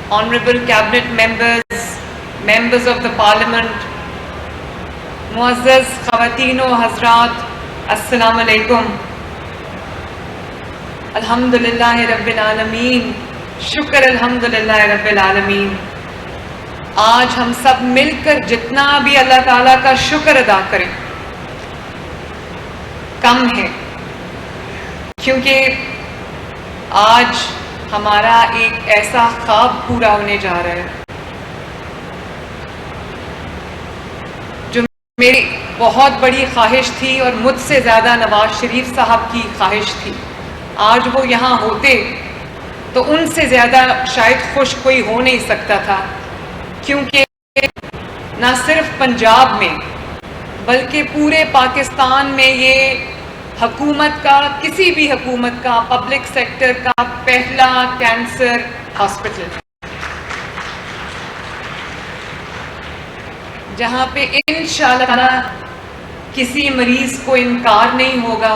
honorable cabinet members, members of the parliament, معزز خواتین و حضرات، السلام علیکم۔ الحمدللہ رب العالمین، شکر الحمدللہ رب العالمین۔ آج ہم سب مل کر جتنا بھی اللہ تعالیٰ کا شکر ادا کریں کم ہے، کیونکہ آج ہمارا ایک ایسا خواب پورا ہونے جا رہا ہے جو میری بہت بڑی خواہش تھی اور مجھ سے زیادہ نواز شریف صاحب کی خواہش تھی۔ آج وہ یہاں ہوتے تو ان سے زیادہ شاید خوش کوئی ہو نہیں سکتا تھا، کیونکہ نہ صرف پنجاب میں بلکہ پورے پاکستان میں یہ حکومت کا، کسی بھی حکومت کا، پبلک سیکٹر کا پہلا کینسر ہاسپٹل، جہاں پہ انشاءاللہ کسی مریض کو انکار نہیں ہوگا،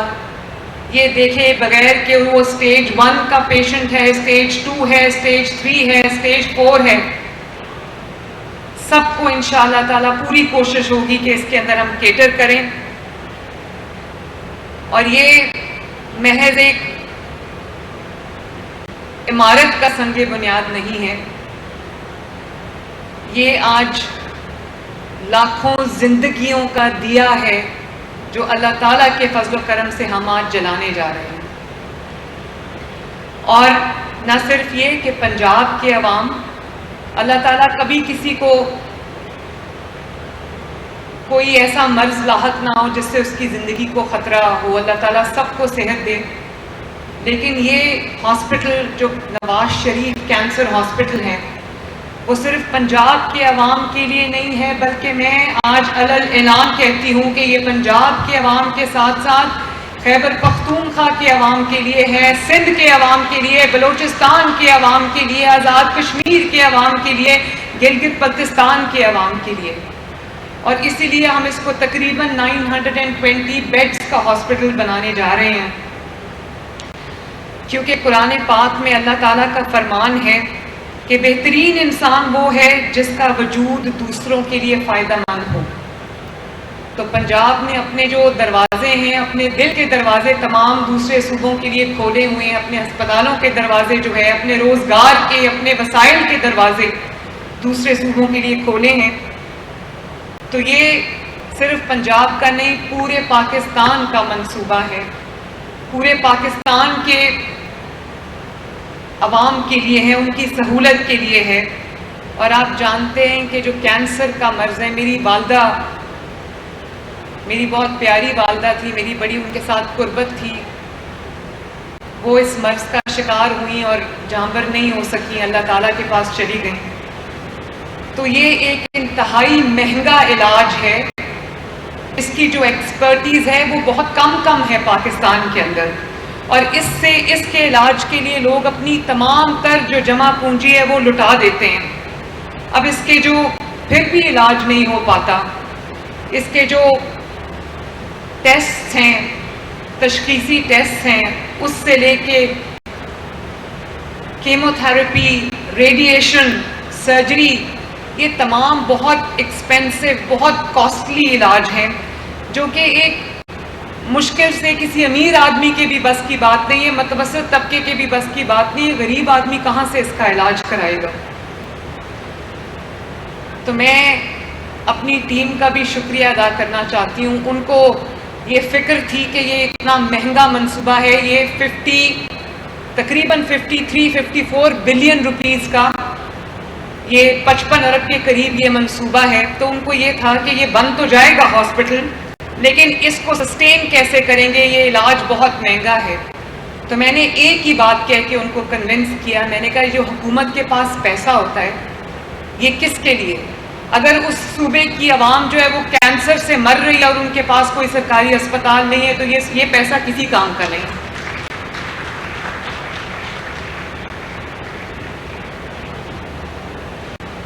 یہ دیکھے بغیر کہ وہ سٹیج 1 کا پیشنٹ ہے، سٹیج 2 ہے، سٹیج 3 ہے، سٹیج 4 ہے، سب کو انشاءاللہ تعالیٰ پوری کوشش ہوگی کہ اس کے اندر ہم کیٹر کریں۔ اور یہ محض ایک عمارت کا سنگ بنیاد نہیں ہے، یہ آج لاکھوں زندگیوں کا دیا ہے جو اللہ تعالیٰ کے فضل و کرم سے ہم آج جلانے جا رہے ہیں۔ اور نہ صرف یہ کہ پنجاب کے عوام، اللہ تعالیٰ کبھی کسی کو کوئی ایسا مرض لاحق نہ ہو جس سے اس کی زندگی کو خطرہ ہو، اللہ تعالیٰ سب کو صحت دے، لیکن یہ ہاسپٹل جو نواز شریف کینسر ہاسپٹل ہے وہ صرف پنجاب کے عوام کے لیے نہیں ہے، بلکہ میں آج علل اعلان کہتی ہوں کہ یہ پنجاب کے عوام کے ساتھ ساتھ خیبر پختونخوا کے عوام کے لیے ہے، سندھ کے عوام کے لیے، بلوچستان کے عوام کے لیے، آزاد کشمیر کے عوام کے لیے، گلگت بلتستان کے عوام کے لیے۔ اور اسی لیے ہم اس کو تقریباً 920 بیڈز کا ہاسپٹل بنانے جا رہے ہیں، کیونکہ قرآن پاک میں اللہ تعالیٰ کا فرمان ہے کہ بہترین انسان وہ ہے جس کا وجود دوسروں کے لیے فائدہ مند ہو۔ تو پنجاب نے اپنے جو دروازے ہیں، اپنے دل کے دروازے تمام دوسرے صوبوں کے لیے کھولے ہوئے ہیں، اپنے ہسپتالوں کے دروازے جو ہے، اپنے روزگار کے، اپنے وسائل کے دروازے دوسرے صوبوں کے لیے کھولے ہیں۔ تو یہ صرف پنجاب کا نہیں، پورے پاکستان کا منصوبہ ہے، پورے پاکستان کے عوام کے لیے ہے، ان کی سہولت کے لیے ہے۔ اور آپ جانتے ہیں کہ جو کینسر کا مرض ہے، میری والدہ، میری بہت پیاری والدہ تھی، میری بڑی ان کے ساتھ قربت تھی، وہ اس مرض کا شکار ہوئیں اور جانبر نہیں ہو سکیں، اللہ تعالیٰ کے پاس چلی گئیں۔ تو یہ ایک انتہائی مہنگا علاج ہے، اس کی جو ایکسپرٹیز ہے وہ بہت کم ہے پاکستان کے اندر، اور اس کے علاج کے لیے لوگ اپنی تمام تر جو جمع پونجی ہے وہ لٹا دیتے ہیں۔ اب اس کے جو پھر بھی علاج نہیں ہو پاتا، اس کے جو ٹیسٹ ہیں، تشخیصی ٹیسٹ ہیں، اس سے لے کے کیمو تھراپی، ریڈیشن، سرجری، یہ تمام بہت ایکسپینسو، بہت کاسٹلی علاج ہیں، جو کہ ایک مشکل سے کسی امیر آدمی کے بھی بس کی بات نہیں ہے، متوسط طبقے کے بھی بس کی بات نہیں ہے، غریب آدمی کہاں سے اس کا علاج کرائے گا۔ تو میں اپنی ٹیم کا بھی شکریہ ادا کرنا چاہتی ہوں، ان کو یہ فکر تھی کہ یہ اتنا مہنگا منصوبہ ہے، یہ تقریباً 53-54 بلین روپیز کا، یہ 55 ارب کے قریب یہ منصوبہ ہے۔ تو ان کو یہ تھا کہ یہ بن تو جائے گا ہاسپٹل، لیکن اس کو سسٹین کیسے کریں گے، یہ علاج بہت مہنگا ہے۔ تو میں نے ایک ہی بات کہہ کے ان کو کنونس کیا، میں نے کہا جو حکومت کے پاس پیسہ ہوتا ہے یہ کس کے لیے؟ اگر اس صوبے کی عوام جو ہے وہ کینسر سے مر رہی ہے اور ان کے پاس کوئی سرکاری اسپتال نہیں ہے تو یہ پیسہ کسی کام کا نہیں۔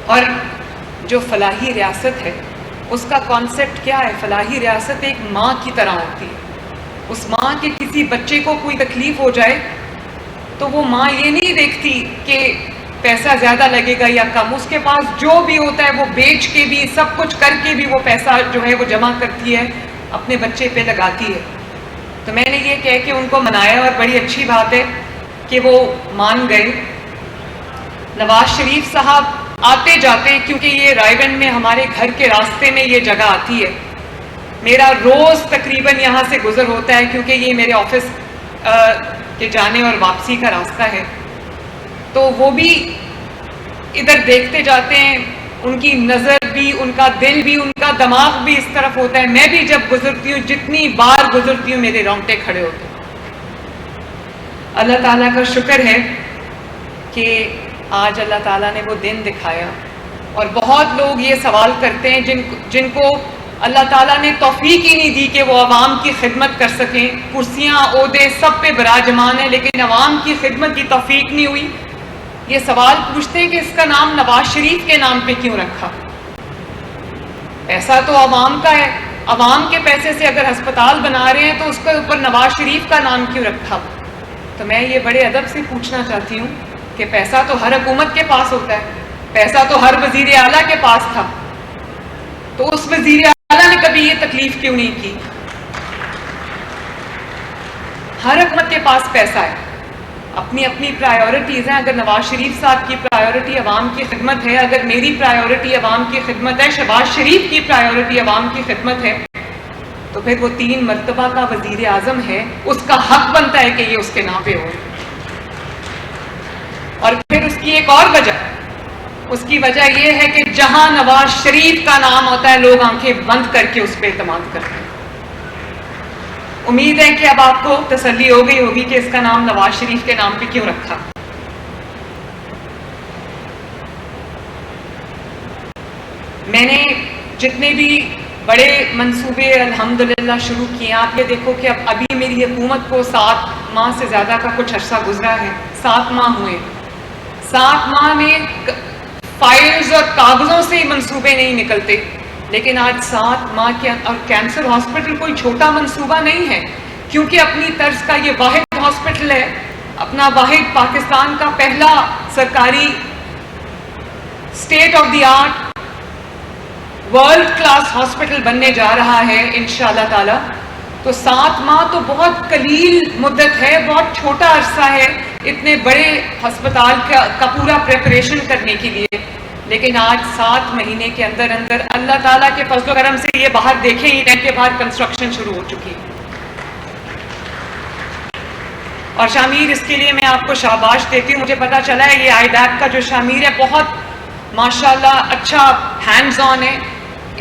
اور جو فلاحی ریاست ہے اس کا کانسیپٹ کیا ہے؟ فلاحی ریاست ایک ماں کی طرح ہوتی ہے۔ اس ماں کے کسی بچے کو کوئی تکلیف ہو جائے تو وہ ماں یہ نہیں دیکھتی کہ پیسہ زیادہ لگے گا یا کم، اس کے پاس جو بھی ہوتا ہے وہ بیچ کے بھی سب کچھ کر کے بھی وہ پیسہ جو ہے وہ جمع کرتی ہے، اپنے بچے پہ لگاتی ہے۔ تو میں نے یہ کہہ کے ان کو منایا اور بڑی اچھی بات ہے کہ وہ مان گئے۔ نواز شریف صاحب آتے جاتے ہیں کیونکہ یہ رائے گنج میں ہمارے گھر کے راستے میں یہ جگہ آتی ہے، میرا روز تقریباً یہاں سے گزر ہوتا ہے کیونکہ یہ میرے آفس کے جانے اور واپسی کا راستہ ہے، تو وہ بھی ادھر دیکھتے جاتے ہیں، ان کی نظر بھی، ان کا دل بھی، ان کا دماغ بھی اس طرف ہوتا ہے۔ میں بھی جب گزرتی ہوں، جتنی بار گزرتی ہوں، میرے رونگٹے کھڑے ہوتے ہیں۔ اللہ تعالیٰ کا شکر ہے کہ آج اللہ تعالیٰ نے وہ دن دکھایا، اور بہت لوگ یہ سوال کرتے ہیں جن کو اللہ تعالیٰ نے توفیق ہی نہیں دی کہ وہ عوام کی خدمت کر سکیں، کرسیاں عہدے سب پہ براجمان ہیں لیکن عوام کی خدمت کی توفیق نہیں ہوئی۔ یہ سوال پوچھتے ہیں کہ اس کا نام نواز شریف کے نام پہ کیوں رکھا؟ پیسہ تو عوام کا ہے، عوام کے پیسے سے اگر ہسپتال بنا رہے ہیں تو اس کے اوپر نواز شریف کا نام کیوں رکھا؟ تو میں یہ بڑے ادب سے پوچھنا چاہتی ہوں کہ پیسہ تو ہر حکومت کے پاس ہوتا ہے، پیسہ تو ہر وزیر اعلیٰ کے پاس تھا، تو اس وزیر اعلیٰ نے کبھی یہ تکلیف کیوں نہیں کی؟ ہر حکومت کے پاس پیسہ ہے، اپنی اپنی پرائیورٹیز ہیں۔ اگر نواز شریف صاحب کی پرائیورٹی عوام کی خدمت ہے، اگر میری پرائیورٹی عوام کی خدمت ہے، شہباز شریف کی پرائیورٹی عوام کی خدمت ہے، تو پھر وہ 3 مرتبہ کا وزیر اعظم ہے، اس کا حق بنتا ہے کہ یہ اس کے نام پہ ہو۔ اور پھر اس کی ایک اور وجہ، اس کی وجہ یہ ہے کہ جہاں نواز شریف کا نام ہوتا ہے لوگ آنکھیں بند کر کے اس پہ اعتماد کرتے ہیں۔ امید ہے کہ اب آپ کو تسلی ہو گئی ہوگی کہ اس کا نام نواز شریف کے نام پہ کیوں رکھا۔ میں نے جتنے بھی بڑے منصوبے الحمدللہ شروع کیے، آپ یہ دیکھو کہ اب ابھی میری حکومت کو 7 ماہ سے زیادہ کا کچھ عرصہ گزرا ہے، 7 ماہ ہوئے، 7 ماہ میں فائلز اور کاغذوں سے ہی منصوبے نہیں نکلتے، لیکن آج 7 ماہ کے اور کینسر ہاسپٹل کوئی چھوٹا منصوبہ نہیں ہے، کیونکہ اپنی طرز کا یہ واحد ہاسپٹل ہے، اپنا واحد پاکستان کا پہلا سرکاری state of the art world class hospital بننے جا رہا ہے انشاءاللہ تعالی۔ تو 7 ماہ تو بہت قلیل مدت ہے، بہت چھوٹا عرصہ ہے اتنے بڑے ہسپتال کا پورا پریپریشن کرنے کے لیے، لیکن آج 7 مہینے کے اندر اندر اللہ تعالیٰ کے فضل و کرم سے یہ باہر دیکھیں ہی نہیں کہ باہر کنسٹرکشن شروع ہو چکی ہے۔ اور شامیر، اس کے لیے میں آپ کو شاباش دیتی ہوں، مجھے پتا چلا ہے یہ آئیڈیک کا جو شامیر ہے بہت ماشاءاللہ اچھا ہینڈز آن ہے،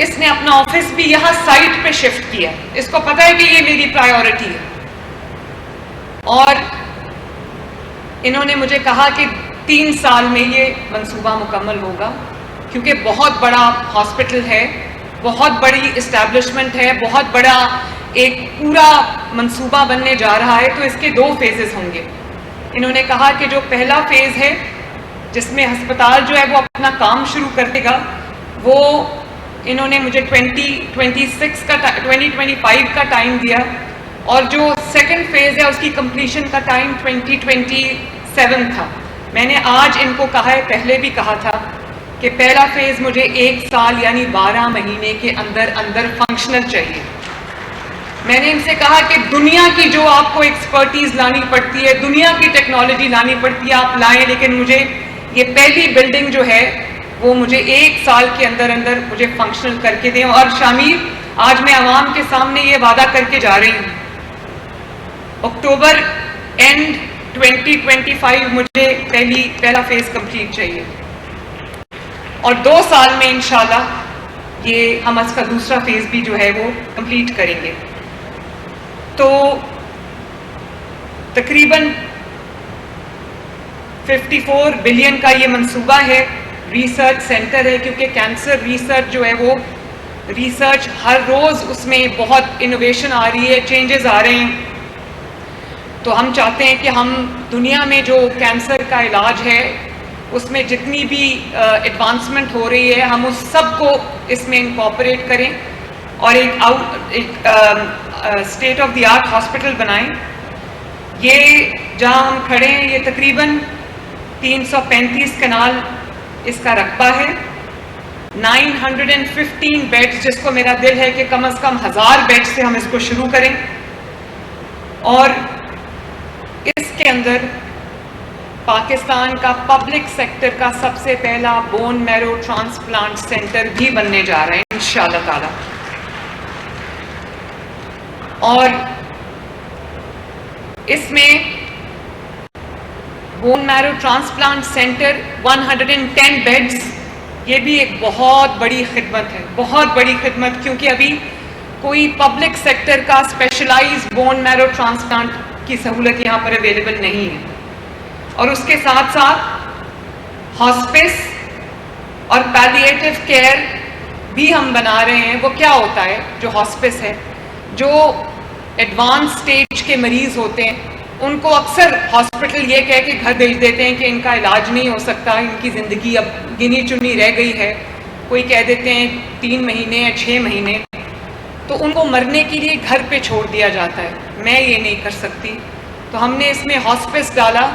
اس نے اپنا آفس بھی یہاں سائٹ پہ شفٹ کیا، اس کو پتا ہے کہ یہ میری پرائیورٹی ہے، اور انہوں نے مجھے کہا کہ 3 سال میں یہ منصوبہ مکمل ہوگا، کیونکہ بہت بڑا ہاسپٹل ہے، بہت بڑی اسٹیبلشمنٹ ہے، بہت بڑا ایک پورا منصوبہ بننے جا رہا ہے، تو اس کے 2 فیزز ہوں گے۔ انہوں نے کہا کہ جو پہلا فیز ہے جس میں ہسپتال جو ہے وہ اپنا کام شروع کر دے گا، وہ انہوں نے مجھے 2025 کا ٹائم دیا، اور جو سیکنڈ فیز ہے اس کی کمپلیشن کا ٹائم 2027 تھا۔ میں نے آج ان کو کہا ہے، پہلے بھی کہا تھا کہ پہلا فیز مجھے 1 سال یعنی 12 مہینے کے اندر اندر فنکشنل چاہیے۔ میں نے ان سے کہا کہ دنیا کی جو آپ کو ایکسپرٹیز لانی پڑتی ہے، دنیا کی ٹیکنالوجی لانی پڑتی ہے، آپ لائیں، لیکن مجھے یہ پہلی بلڈنگ جو ہے وہ مجھے 1 سال کے اندر اندر مجھے فنکشنل کر کے دیں۔ اور شامیر، آج میں عوام کے سامنے یہ وعدہ کر کے جا رہی ہوں، اکتوبر اینڈ 2025 مجھے پہلا فیز کمپلیٹ چاہیے، اور 2 سال میں انشاءاللہ یہ ہم اس کا دوسرا فیز بھی جو ہے وہ کمپلیٹ کریں گے۔ تو تقریباً 54 بلین کا یہ منصوبہ ہے، ریسرچ سینٹر ہے، کیونکہ کینسر ریسرچ جو ہے وہ ریسرچ ہر روز اس میں بہت انوویشن آ رہی ہے، چینجز آ رہے ہیں، تو ہم چاہتے ہیں کہ ہم دنیا میں جو کینسر کا علاج ہے اس میں جتنی بھی ایڈوانسمنٹ ہو رہی ہے ہم اس سب کو اس میں انکارپوریٹ کریں اور ایک state of the art hospital بنائیں۔ یہ جہاں ہم کھڑے ہیں یہ تقریباً 335 کنال اس کا رقبہ ہے, 915 بیڈز, جس کو میرا دل ہے کہ کم از کم 1000 بیڈ سے ہم اس کو شروع کریں, اور اس کے اندر پاکستان کا پبلک سیکٹر کا سب سے پہلا بون میرو ٹرانسپلانٹ سینٹر بھی بننے جا رہا ہے انشاءاللہ تعالی. اور اس میں بون میرو ٹرانسپلانٹ سینٹر 110 بیڈز, یہ بھی ایک بہت بڑی خدمت ہے, بہت بڑی خدمت, کیونکہ ابھی کوئی پبلک سیکٹر کا اسپیشلائز بون میرو ٹرانسپلانٹ کی سہولت یہاں پر اویلیبل نہیں ہے. اور اس کے ساتھ ساتھ ہاسپس اور پیلیٹیو کیئر بھی ہم بنا رہے ہیں. وہ کیا ہوتا ہے؟ جو ہاسپس ہے, جو ایڈوانس سٹیج کے مریض ہوتے ہیں ان کو اکثر ہاسپٹل یہ کہہ کے گھر بھیج دیتے ہیں کہ ان کا علاج نہیں ہو سکتا, ان کی زندگی اب گنی چنی رہ گئی ہے, کوئی کہہ دیتے ہیں 3 مہینے یا 6 مہینے, تو ان کو مرنے کے لیے گھر پہ چھوڑ دیا جاتا ہے. میں یہ نہیں کر سکتی, تو ہم نے اس میں ہاسپس ڈالا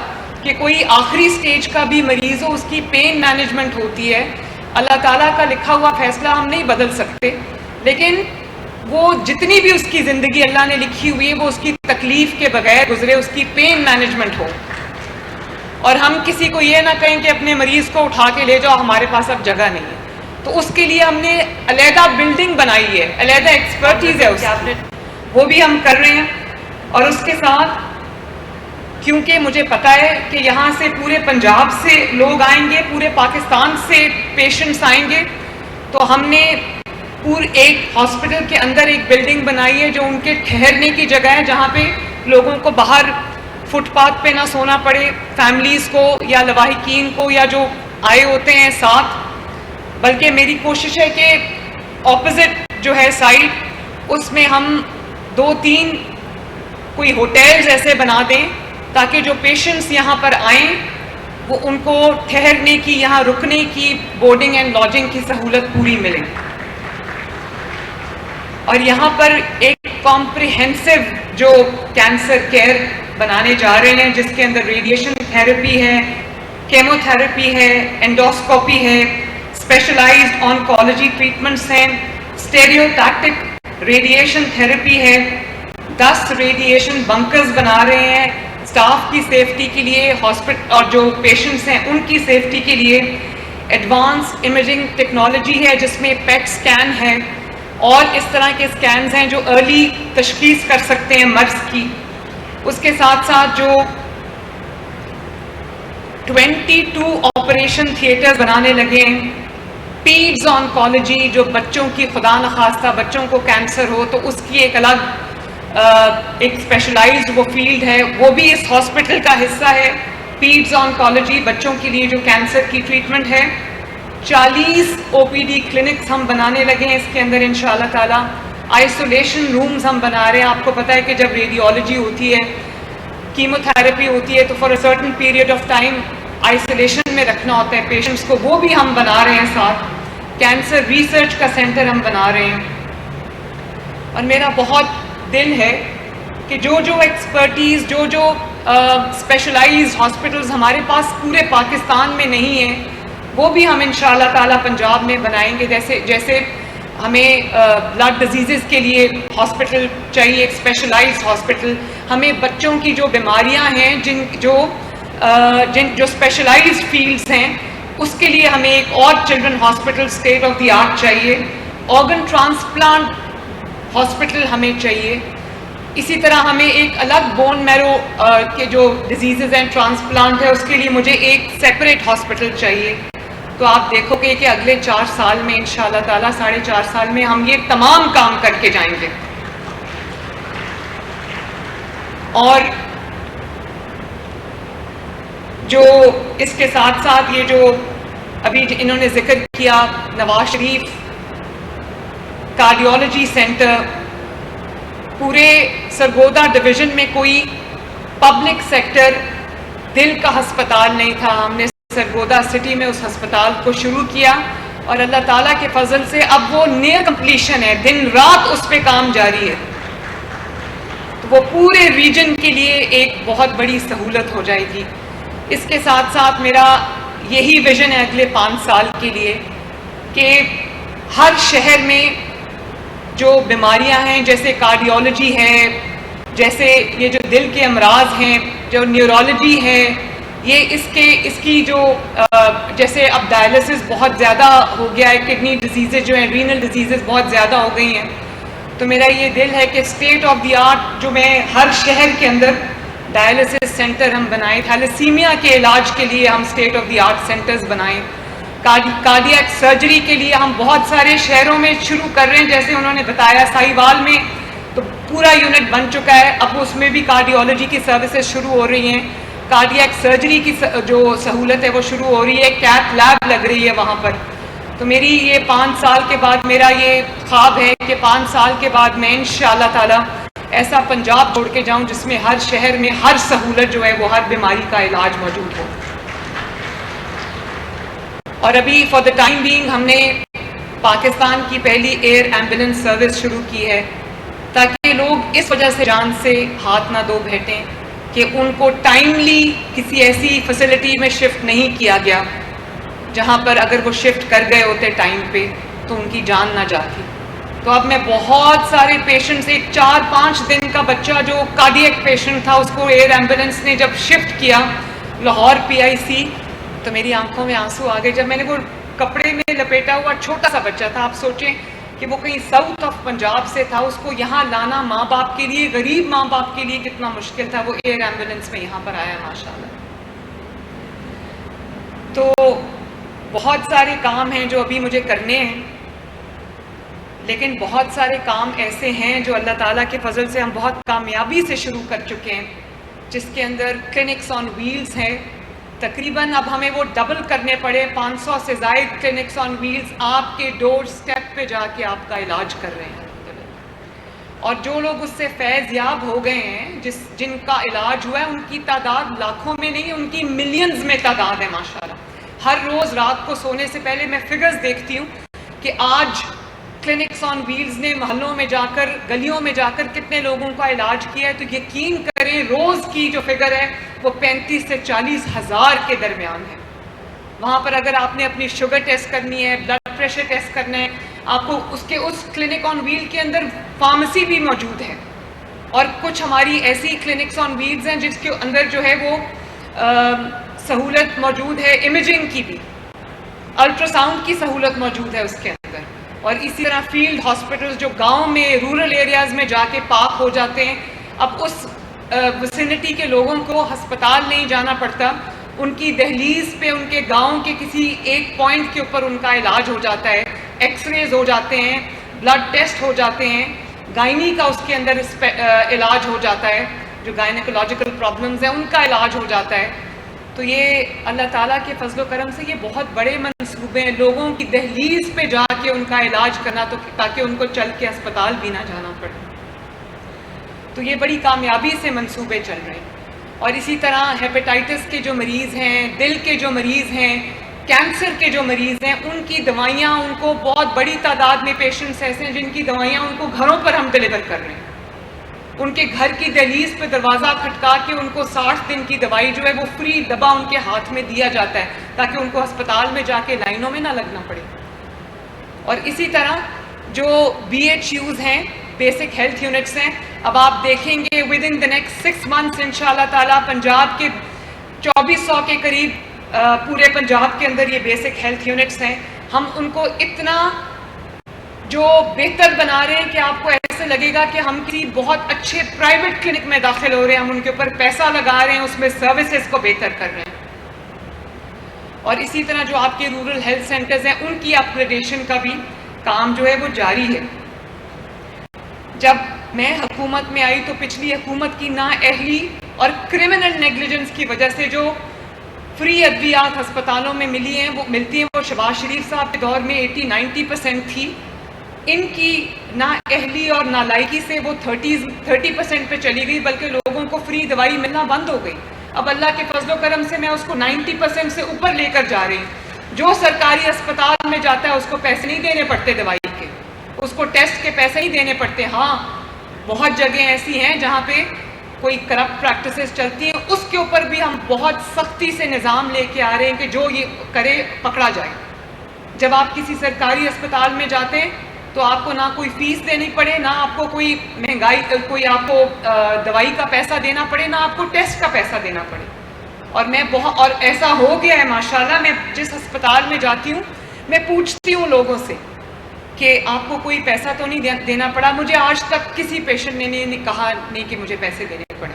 کہ کوئی آخری سٹیج کا بھی مریض ہو, اس کی پین مینجمنٹ ہوتی ہے. اللہ تعالیٰ کا لکھا ہوا فیصلہ ہم نہیں بدل سکتے, لیکن وہ جتنی بھی اس کی زندگی اللہ نے لکھی ہوئی ہے وہ اس کی تکلیف کے بغیر گزرے, اس کی پین مینجمنٹ ہو. اور ہم کسی کو یہ نہ کہیں کہ اپنے مریض کو اٹھا کے لے جاؤ, ہمارے پاس اب جگہ نہیں ہے. تو اس کے لیے ہم نے علیحدہ بلڈنگ بنائی ہے, علیحدہ ایکسپرٹیز ہے اس کی, وہ بھی ہم کر رہے ہیں. اور اس کے ساتھ کیونکہ مجھے پتا ہے کہ یہاں سے پورے پنجاب سے لوگ آئیں گے, پورے پاکستان سے پیشنٹس آئیں گے, تو ہم نے ایک ہاسپٹل کے اندر ایک بلڈنگ بنائی ہے جو ان کے ٹھہرنے کی جگہ ہے, جہاں پہ لوگوں کو باہر فٹ پاتھ پہ نہ سونا پڑے, فیملیز کو یا لواحقین کو یا جو آئے ہوتے ہیں ساتھ. بلکہ میری کوشش ہے کہ اپوزٹ جو ہے سائڈ, اس میں ہم 2-3 کوئی ہوٹلز ایسے بنا دیں تاکہ جو پیشنٹس یہاں پر آئیں وہ ان کو ٹھہرنے کی, یہاں رکنے کی, بورڈنگ اینڈ لاڈجنگ کی سہولت پوری ملے. اور یہاں پر ایک کمپریہنسو جو کینسر کیئر بنانے جا رہے ہیں, جس کے اندر ریڈیشن تھراپی ہے, کیمو تھراپی ہے, انڈوسکوپی ہے, اسپیشلائزڈ آنکولوجی ٹریٹمنٹس ہیں, اسٹیریو ٹیکٹک ریڈیشن تھراپی ہے, 10 ریڈیشن بنکرز بنا رہے ہیں اسٹاف کی سیفٹی کے لیے, ہاسپٹل اور جو پیشنٹس ہیں ان کی سیفٹی کے لیے. ایڈوانس امیجنگ ٹیکنالوجی ہے جس میں پیٹ سکین ہے اور اس طرح کے سکینز ہیں جو ارلی تشخیص کر سکتے ہیں مرض کی. اس کے ساتھ ساتھ جو 22 آپریشن تھیٹرز بنانے لگے ہیں, پیڈز آنکولوجی, جو بچوں کی خدا نخواستہ بچوں کو کینسر ہو تو اس کی ایک الگ ایک اسپیشلائزڈ وہ فیلڈ ہے, وہ بھی اس ہاسپٹل کا حصہ ہے. پیڈز آنکولوجی بچوں کے لیے جو کینسر کی ٹریٹمنٹ ہے. 40 OPD کلینکس ہم بنانے لگے ہیں اس کے اندر انشاءاللہ تعالی. آئسولیشن رومز ہم بنا رہے ہیں. آپ کو پتہ ہے کہ جب ریڈیولوجی ہوتی ہے, کیمو تھراپی ہوتی ہے, تو for a certain period of time isolation میں رکھنا ہوتا ہے پیشنٹس کو, وہ بھی ہم بنا رہے ہیں ساتھ. کینسر ریسرچ کا سینٹر ہم بنا رہے ہیں. اور میرا بہت دل ہے کہ جو ایکسپرٹیز, جو اسپیشلائزڈ ہاسپٹلز ہمارے پاس پورے پاکستان میں نہیں ہیں, وہ بھی ہم انشاءاللہ تعالی پنجاب میں بنائیں گے. جیسے ہمیں بلڈ ڈیزیزز کے لیے ہاسپٹل چاہیے, ایک اسپیشلائزڈ ہاسپٹل. ہمیں بچوں کی جو بیماریاں ہیں, جو اسپیشلائزڈ فیلڈز ہیں, اس کے لیے ہمیں ایک اور children hospital state of the art چاہیے. آرگن ٹرانسپلانٹ ہاسپٹل ہمیں چاہیے. اسی طرح ہمیں ایک الگ بون میرو کے جو ڈیزیزز ہیں, ٹرانسپلانٹ ہے, اس کے لیے مجھے ایک سیپریٹ ہاسپٹل چاہیے. تو آپ دیکھو گے کہ اگلے 4 سال میں انشاءاللہ تعالیٰ 4.5 سال میں ہم یہ تمام کام کر کے جائیں گے. اور جو اس کے ساتھ ساتھ یہ جو ابھی انہوں نے ذکر کیا, نواز شریف کارڈیولوجی سینٹر, پورے سرگودا ڈویژن میں کوئی پبلک سیکٹر دل کا ہسپتال نہیں تھا. ہم نے سرگودا سٹی میں اس ہسپتال کو شروع کیا اور اللہ تعالیٰ کے فضل سے اب وہ نیئر کمپلیشن ہے, دن رات اس پہ کام جاری ہے. تو وہ پورے ریجن کے لیے ایک بہت بڑی سہولت ہو جائے گی. اس کے ساتھ ساتھ میرا یہی ویژن ہے اگلے 5 سال کے لیے کہ ہر شہر میں جو بیماریاں ہیں جیسے کارڈیولوجی ہے، جیسے یہ جو دل کے امراض ہیں، جو نیورولوجی ہے، یہ اس کی جو جیسے اب ڈائلسس بہت زیادہ ہو گیا ہے، کڈنی ڈیزیزز جو ہیں، رینل ڈیزیزز بہت زیادہ ہو گئی ہیں، تو میرا یہ دل ہے کہ اسٹیٹ آف دی آرٹ جو میں ہر شہر کے اندر ڈائلسس سینٹر ہم بنائیں، تھیلیسیمیا کے علاج کے لیے ہم state of the art centres بنائیں، کارڈیاک سرجری کے لیے ہم بہت سارے شہروں میں شروع کر رہے ہیں، جیسے انہوں نے بتایا ساہیوال میں تو پورا یونٹ بن چکا ہے، اب اس میں بھی کارڈیولوجی کی سروسز شروع ہو رہی ہیں، کارڈیاک سرجری کی جو سہولت ہے وہ شروع ہو رہی ہے، کیتھ لیب لگ رہی ہے وہاں پر. تو میری یہ 5 سال کے بعد میرا یہ خواب ہے کہ 5 سال کے بعد میں انشاءاللہ تعالی ایسا پنجاب چھوڑ کے جاؤں جس میں ہر شہر میں ہر سہولت جو ہے وہ ہر بیماری کا علاج موجود ہو. اور ابھی فار دا ٹائم بینگ ہم نے پاکستان کی پہلی ایئر ایمبولینس سروس شروع کی ہے تاکہ لوگ اس وجہ سے جان سے ہاتھ نہ دھو بیٹھیں کہ ان کو ٹائملی کسی ایسی فیسلٹی میں شفٹ نہیں کیا گیا جہاں پر اگر وہ شفٹ کر گئے ہوتے ٹائم پہ تو ان کی جان نہ جاتی. تو اب میں بہت سارے پیشنٹس، ایک 4-5 دن کا بچہ جو کارڈیک پیشنٹ تھا، اس کو ایئر ایمبولینس نے جب شفٹ کیا لاہور PIC تو میری آنکھوں میں آنسو آ گئے جب میں نے وہ کپڑے میں لپیٹا ہوا چھوٹا سا بچہ تھا. آپ سوچیں کہ وہ کہیں ساؤتھ آف پنجاب سے تھا، اس کو یہاں لانا ماں باپ کے لیے، غریب ماں باپ کے لیے کتنا مشکل تھا. وہ ایئر ایمبولینس میں یہاں پر آیا ماشاءاللہ. تو بہت سارے کام ہیں جو ابھی مجھے کرنے ہیں، لیکن بہت سارے کام ایسے ہیں جو اللہ تعالیٰ کے فضل سے ہم بہت کامیابی سے شروع کر چکے ہیں، جس کے اندر کلینکس آن ویلز ہیں. تقریباً اب ہمیں وہ ڈبل کرنے پڑے، 500 سے زائد کلینکس آن ویلز آپ کے ڈور سٹیپ پہ جا کے آپ کا علاج کر رہے ہیں. اور جو لوگ اس سے فیض یاب ہو گئے ہیں، جن کا علاج ہوا ہے، ان کی تعداد لاکھوں میں نہیں، ان کی ملینز میں تعداد ہے ماشاءاللہ. ہر روز رات کو سونے سے پہلے میں فگرز دیکھتی ہوں کہ آج کلینکس آن ویلز نے محلوں میں جا کر، گلیوں میں جا کر کتنے لوگوں کا علاج کیا ہے. تو یقین کریں روز کی جو فگر ہے وہ 35 سے 40 ہزار کے درمیان ہے. وہاں پر اگر آپ نے اپنی شوگر ٹیسٹ کرنی ہے، بلڈ پریشر ٹیسٹ کرنا ہے، آپ کو اس کلینک آن ویل کے اندر فارمیسی بھی موجود ہے. اور کچھ ہماری ایسی کلینکس آن ویلز ہیں جس کے اندر جو ہے وہ سہولت موجود ہے امیجنگ کی بھی، الٹرا ساؤنڈ کی سہولت موجود ہے اس کے اندر. اور اسی طرح فیلڈ ہاسپٹلز جو گاؤں میں، رورل ایریاز میں جا کے پاک ہو جاتے ہیں، اب اس وسینٹی کے لوگوں کو ہسپتال نہیں جانا پڑتا، ان کی دہلیز پہ ان کے گاؤں کے کسی ایک پوائنٹ کے اوپر ان کا علاج ہو جاتا ہے، ایکس ریز ہو جاتے ہیں، بلڈ ٹیسٹ ہو جاتے ہیں، گائنی کا اس کے اندر علاج ہو جاتا ہے، جو گائنیکولوجیکل پرابلمز ہیں ان کا علاج ہو جاتا ہے. تو یہ اللہ تعالیٰ کے فضل و کرم سے یہ بہت بڑے منصوبے ہیں، لوگوں کی دہلیز پہ جا کے ان کا علاج کرنا تو تاکہ ان کو چل کے اسپتال بھی نہ جانا پڑے. تو یہ بڑی کامیابی سے منصوبے چل رہے ہیں. اور اسی طرح ہیپیٹائٹس کے جو مریض ہیں، دل کے جو مریض ہیں، کینسر کے جو مریض ہیں، ان کی دوائیاں، ان کو بہت بڑی تعداد میں پیشنٹس ایسے ہیں جن کی دوائیاں ان کو گھروں پر ہم ڈیلیور کر رہے ہیں. ان کے گھر کی دہلیز پہ دروازہ کھٹکا کے ان کو 60 دن کی دوائی جو ہے وہ فری ڈبہ ان کے ہاتھ میں دیا جاتا ہے تاکہ ان کو ہسپتال میں جا کے لائنوں میں نہ لگنا پڑے. اور اسی طرح جو BHUs ہیں، بیسک ہیلتھ یونٹس ہیں، اب آپ دیکھیں گے with in the next 6 months انشاءاللہ تعالیٰ پنجاب کے 2400 کے قریب پورے پنجاب کے اندر یہ بیسک ہیلتھ یونٹس ہیں. ہم ان کو اتنا جو بہتر بنا رہے ہیں کہ آپ کو ایسے لگے گا کہ ہم کسی بہت اچھے پرائیویٹ کلینک میں داخل ہو رہے ہیں، ہم ان کے اوپر پیسہ لگا رہے ہیں، اس میں سروسز کو بہتر کر رہے ہیں. اور اسی طرح جو آپ کے رورل ہیلتھ سینٹرز ہیں ان کی اپ گریڈیشن کا بھی کام جو ہے وہ جاری ہے. جب میں حکومت میں آئی تو پچھلی حکومت کی نااہلی اور کرمنل نیگلیجنس کی وجہ سے جو فری ادویات ہسپتالوں میں ملتی ہیں وہ شہباز شریف صاحب کے دور میں 80-90% تھی. ان کی نااہلی اور نالائکی سے وہ 30% پہ چلی گئی، بلکہ لوگوں کو فری دوائی ملنا بند ہو گئی. اب اللہ کے فضل و کرم سے میں اس کو 90% سے اوپر لے کر جا رہی ہوں. جو سرکاری اسپتال میں جاتا ہے اس کو پیسے نہیں دینے پڑتے دوائی کے، اس کو ٹیسٹ کے پیسے نہیں دینے پڑتے. ہاں بہت جگہیں ایسی ہیں جہاں پہ کوئی کرپٹ پریکٹسز چلتی ہیں اس کے اوپر بھی ہم بہت سختی سے نظام لے کے آ رہے ہیں کہ جو یہ کرے پکڑا جائے. جب آپ کسی سرکاری اسپتال میں جاتے ہیں تو آپ کو نہ کوئی فیس دینی پڑے، نہ آپ کو کوئی مہنگائی کوئی آپ کو دوائی کا پیسہ دینا پڑے، نہ آپ کو ٹیسٹ کا پیسہ دینا پڑے. اور ایسا ہو گیا ہے ماشاءاللہ، میں جس اسپتال میں جاتی ہوں میں پوچھتی ہوں لوگوں سے کہ آپ کو کوئی پیسہ تو نہیں دینا پڑا. مجھے آج تک کسی پیشنٹ نے نہیں کہا نہیں کہ مجھے پیسے دینے پڑے.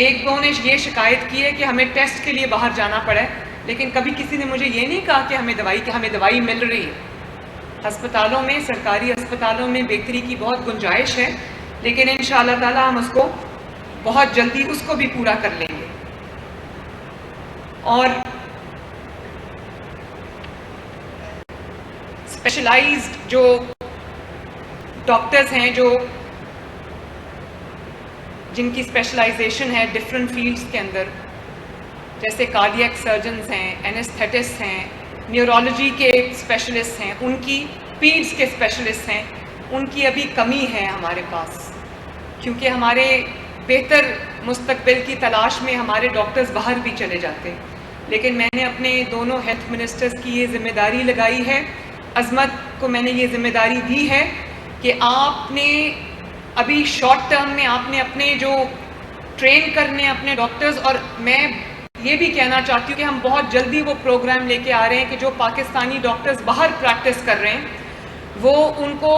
ایک دو نے یہ شکایت کی ہے کہ ہمیں ٹیسٹ کے لیے باہر جانا پڑا ہے، لیکن کبھی کسی نے مجھے یہ نہیں کہا کہ ہمیں دوائی مل رہی ہے. ہسپتالوں میں، سرکاری ہسپتالوں میں بہتری کی بہت گنجائش ہے، لیکن انشاءاللہ تعالی ہم اس کو بہت جلدی اس کو بھی پورا کر لیں گے. اور اسپیشلائزڈ جو ڈاکٹرز ہیں جن کی اسپیشلائزیشن ہے ڈفرینٹ فیلڈز کے اندر، جیسے کارڈیاک سرجنز ہیں، اینستھیٹسٹ ہیں، نیورولوجی کے اسپیشلسٹ ہیں، ان کی پیڈز کے اسپیشلسٹ ہیں، ان کی ابھی کمی ہے ہمارے پاس، کیونکہ ہمارے بہتر مستقبل کی تلاش میں ہمارے ڈاکٹرز باہر بھی چلے جاتے ہیں. لیکن میں نے اپنے دونوں ہیلتھ منسٹرز کی یہ ذمہ داری لگائی ہے، عظمت کو میں نے یہ ذمہ داری دی ہے کہ آپ نے ابھی شارٹ ٹرم میں آپ نے اپنے جو ٹرین کرنے اپنے ڈاکٹرز، اور میں یہ بھی کہنا چاہتی ہوں کہ ہم بہت جلدی وہ پروگرام لے کے آ رہے ہیں کہ جو پاکستانی ڈاکٹرز باہر پریکٹس کر رہے ہیں وہ ان کو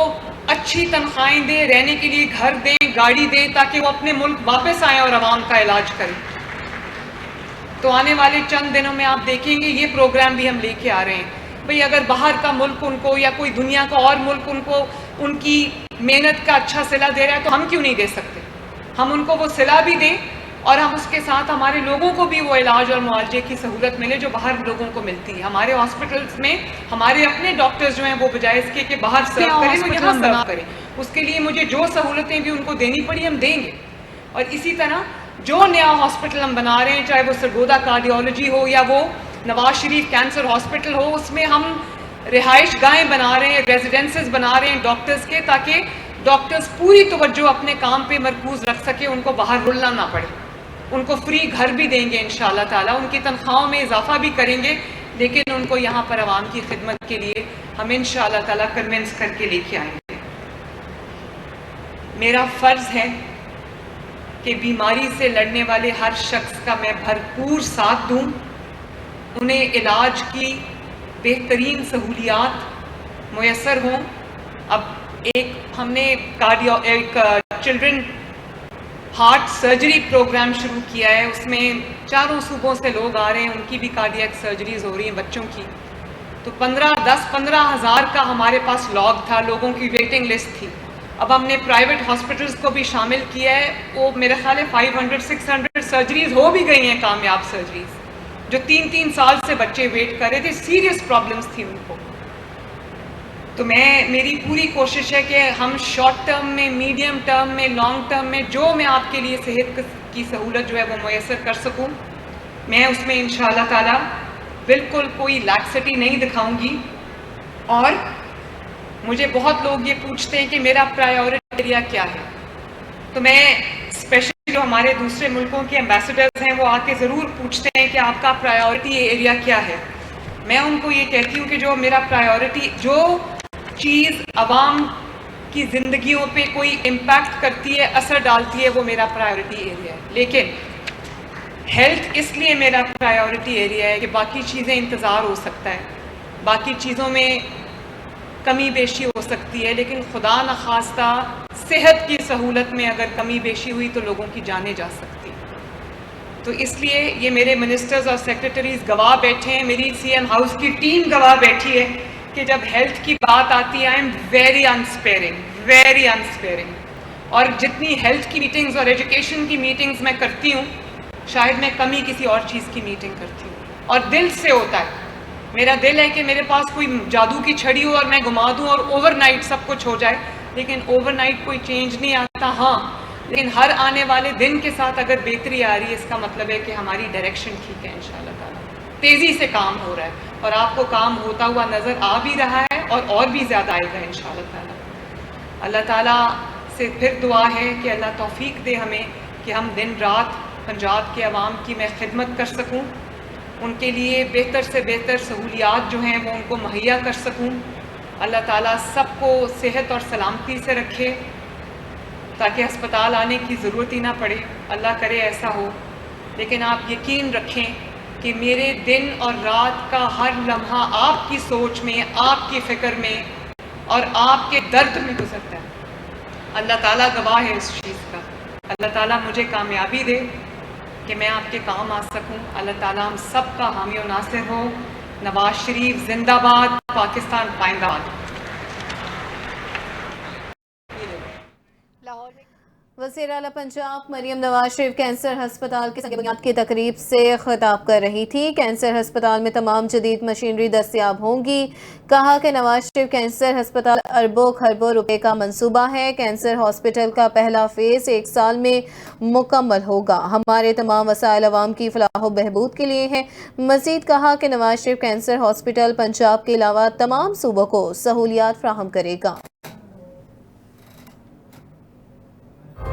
اچھی تنخواہیں دیں، رہنے کے لیے گھر دیں، گاڑی دیں، تاکہ وہ اپنے ملک واپس آئیں اور عوام کا علاج کریں. تو آنے والے چند دنوں میں آپ دیکھیں گے یہ پروگرام بھی ہم لے کے آ رہے ہیں. بھئی اگر باہر کا ملک ان کو یا کوئی دنیا کا اور ملک ان کو ان کی محنت کا اچھا صلہ دے رہا ہے تو ہم کیوں نہیں دے سکتے؟ ہم ان کو وہ صلہ بھی دیں اور ہم اس کے ساتھ ہمارے لوگوں کو بھی وہ علاج اور معالجے کی سہولت ملے جو باہر لوگوں کو ملتی ہے. ہمارے ہاسپٹلس میں ہمارے اپنے ڈاکٹرز جو ہیں وہ بجائے اس کے کہ باہر سرو کریں وہ یہاں سرو کریں. اس کے لیے مجھے جو سہولتیں بھی ان کو دینی پڑی ہم دیں گے. اور اسی طرح جو نیا ہاسپٹل ہم بنا رہے ہیں، چاہے وہ سرگودا کارڈیولوجی ہو یا وہ نواز شریف کینسر ہاسپٹل ہو، اس میں ہم رہائش گاہیں بنا رہے ہیں، ریزیڈنسز بنا رہے ہیں ڈاکٹرز کے، تاکہ ڈاکٹرز پوری توجہ اپنے کام پہ مرکوز رکھ سکے، ان کو باہر رلنا نہ پڑے. ان کو فری گھر بھی دیں گے انشاءاللہ تعالیٰ، ان کی تنخواہوں میں اضافہ بھی کریں گے، لیکن ان کو یہاں پر عوام کی خدمت کے لیے ہم انشاءاللہ تعالیٰ کنونس کر کے لے کے آئیں گے. میرا فرض ہے کہ بیماری سے لڑنے والے ہر شخص کا میں بھرپور ساتھ دوں، انہیں علاج کی بہترین سہولیات میسر ہوں. اب ہم نے ایک چلڈرن ہارٹ سرجری پروگرام شروع کیا ہے، اس میں 4 صوبوں سے لوگ آ رہے ہیں، ان کی بھی کارڈیاک سرجریز ہو رہی ہیں بچوں کی. تو 10-15 ہزار کا ہمارے پاس لاگ تھا، لوگوں کی ویٹنگ لسٹ تھی. اب ہم نے پرائیویٹ ہاسپٹلس کو بھی شامل کیا ہے، وہ میرے خیال ہے 500-600 سرجریز ہو بھی گئی ہیں، کامیاب سرجریز، جو 3 سال سے بچے ویٹ کر رہے تھے، سیریس پرابلمس تھی ان کو. تو میری پوری کوشش ہے کہ ہم شارٹ ٹرم میں، میڈیم ٹرم میں، لانگ ٹرم میں جو میں آپ کے لیے صحت کی سہولت جو ہے وہ میسر کر سکوں، میں اس میں انشاءاللہ تعالی بالکل کوئی لیکسٹی نہیں دکھاؤں گی. اور مجھے بہت لوگ یہ پوچھتے ہیں کہ میرا پرائیورٹی ایریا کیا ہے، تو میں اسپیشلی جو ہمارے دوسرے ملکوں کے ایمبیسڈرز ہیں وہ آ کے ضرور پوچھتے ہیں کہ آپ کا پرائیورٹی ایریا کیا ہے. میں ان کو یہ کہتی ہوں کہ جو میرا پرائیورٹی، جو چیز عوام کی زندگیوں پہ کوئی امپیکٹ کرتی ہے، اثر ڈالتی ہے، وہ میرا پرائیورٹی ایریا ہے. لیکن ہیلتھ اس لیے میرا پرائیورٹی ایریا ہے کہ باقی چیزیں انتظار ہو سکتا ہے، باقی چیزوں میں کمی بیشی ہو سکتی ہے، لیکن خدا نخواستہ صحت کی سہولت میں اگر کمی بیشی ہوئی تو لوگوں کی جانیں جا سکتی. تو اس لیے یہ میرے منسٹرز اور سیکرٹریز گواہ بیٹھے ہیں، میری سی ایم ہاؤس کی ٹیم گواہ بیٹھی ہے کہ جب ہیلتھ کی بات آتی ہے آئی ایم ویری انسپیئرنگ. اور جتنی ہیلتھ کی میٹنگز اور ایجوکیشن کی میٹنگز میں کرتی ہوں، شاید میں کمی کسی اور چیز کی میٹنگ کرتی ہوں، اور دل سے ہوتا ہے. میرا دل ہے کہ میرے پاس کوئی جادو کی چھڑی ہو اور میں گھما دوں اور اوور نائٹ سب کچھ ہو جائے، لیکن اوور نائٹ کوئی چینج نہیں آتا. ہاں، لیکن ہر آنے والے دن کے ساتھ اگر بہتری آ رہی ہے، اس کا مطلب ہے کہ ہماری ڈائریکشن ٹھیک ہے. انشاءاللہ تعالیٰ تیزی سے کام ہو رہا ہے، اور آپ کو کام ہوتا ہوا نظر آ بھی رہا ہے، اور بھی زیادہ آئے گا انشاءاللہ تعالیٰ. اللہ تعالیٰ سے پھر دعا ہے کہ اللہ توفیق دے ہمیں کہ ہم دن رات پنجاب کے عوام کی میں خدمت کر سکوں، ان کے لیے بہتر سے بہتر سہولیات جو ہیں وہ ان کو مہیا کر سکوں۔ اللہ تعالیٰ سب کو صحت اور سلامتی سے رکھے تاکہ ہسپتال آنے کی ضرورت ہی نہ پڑے، اللہ کرے ایسا ہو۔ لیکن آپ یقین رکھیں کہ میرے دن اور رات کا ہر لمحہ آپ کی سوچ میں، آپ کی فکر میں اور آپ کے درد میں گزرتا ہے۔ اللہ تعالیٰ گواہ ہے اس چیز کا۔ اللہ تعالیٰ مجھے کامیابی دے کہ میں آپ کے کام آ سکوں۔ اللہ تعالیٰ ہم سب کا حامی و ناصر ہو۔ نواز شریف زندہ باد، پاکستان پائندہ باد۔ وزیر اعلیٰ پنجاب مریم نواز شریف کینسر ہسپتال کے سنگ بنیاد کی تقریب سے خطاب کر رہی تھی۔ کینسر ہسپتال میں تمام جدید مشینری دستیاب ہوں گی۔ کہا کہ نواز شریف کینسر ہسپتال اربوں خربوں روپے کا منصوبہ ہے۔ کینسر ہاسپٹل کا پہلا فیز 1 سال میں مکمل ہوگا۔ ہمارے تمام وسائل عوام کی فلاح و بہبود کے لیے ہیں۔ مزید کہا کہ نواز شریف کینسر ہاسپٹل پنجاب کے علاوہ تمام صوبوں کو سہولیات فراہم کرے گا۔